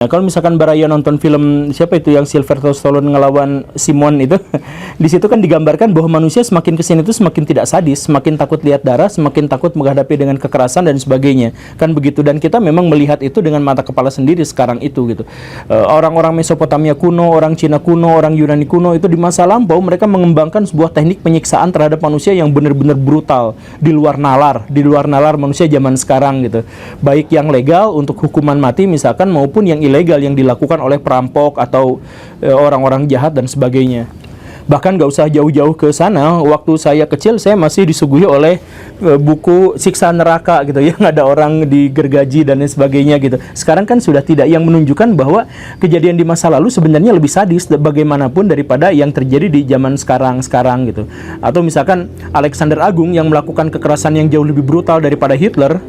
Nah, kalau misalkan Baraya nonton film siapa itu yang Sylvester Stallone ngelawan Simon itu, di situ kan digambarkan bahwa manusia semakin kesini itu semakin tidak sadis, semakin takut lihat darah, semakin takut menghadapi dengan kekerasan dan sebagainya, kan begitu. Dan kita memang melihat itu dengan mata kepala sendiri sekarang itu gitu. Orang-orang Mesopotamia kuno, orang Cina kuno, orang Yunani kuno itu di masa lampau mereka mengembangkan sebuah teknik penyiksaan terhadap manusia yang benar-benar brutal, di luar nalar manusia zaman sekarang gitu. Baik yang legal untuk hukuman mati misalkan maupun yang ilegal yang dilakukan oleh perampok atau orang-orang jahat dan sebagainya. Bahkan nggak usah jauh-jauh ke sana, waktu saya kecil saya masih disuguhi oleh buku siksa neraka gitu yang ada orang digergaji dan lain sebagainya gitu. Sekarang kan sudah tidak, yang menunjukkan bahwa kejadian di masa lalu sebenarnya lebih sadis bagaimanapun daripada yang terjadi di zaman sekarang gitu. Atau misalkan Alexander Agung yang melakukan kekerasan yang jauh lebih brutal daripada Hitler,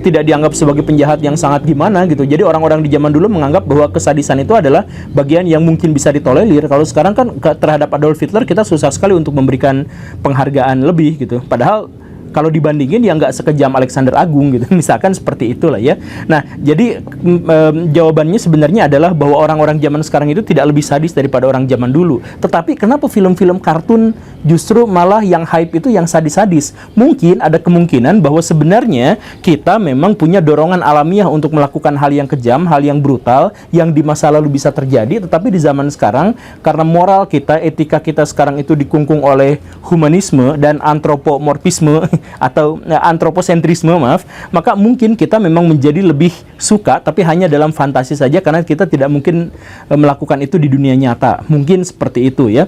tidak dianggap sebagai penjahat yang sangat gimana gitu. Jadi orang-orang di zaman dulu menganggap bahwa kesadisan itu adalah bagian yang mungkin bisa ditolerir. Kalau sekarang kan terhadap Adolf Hitler kita susah sekali untuk memberikan penghargaan lebih gitu. Padahal kalau dibandingin ya nggak sekejam Alexander Agung gitu, misalkan seperti itulah ya. Nah, jadi jawabannya sebenarnya adalah bahwa orang-orang zaman sekarang itu tidak lebih sadis daripada orang zaman dulu. Tetapi kenapa film-film kartun justru malah yang hype itu yang sadis-sadis? Mungkin ada kemungkinan bahwa sebenarnya kita memang punya dorongan alamiah untuk melakukan hal yang kejam, hal yang brutal, yang di masa lalu bisa terjadi, tetapi di zaman sekarang karena moral kita, etika kita sekarang itu dikungkung oleh humanisme dan antropomorfisme atau antroposentrisme, maka mungkin kita memang menjadi lebih suka, tapi hanya dalam fantasi saja karena kita tidak mungkin melakukan itu di dunia nyata. Mungkin seperti itu ya.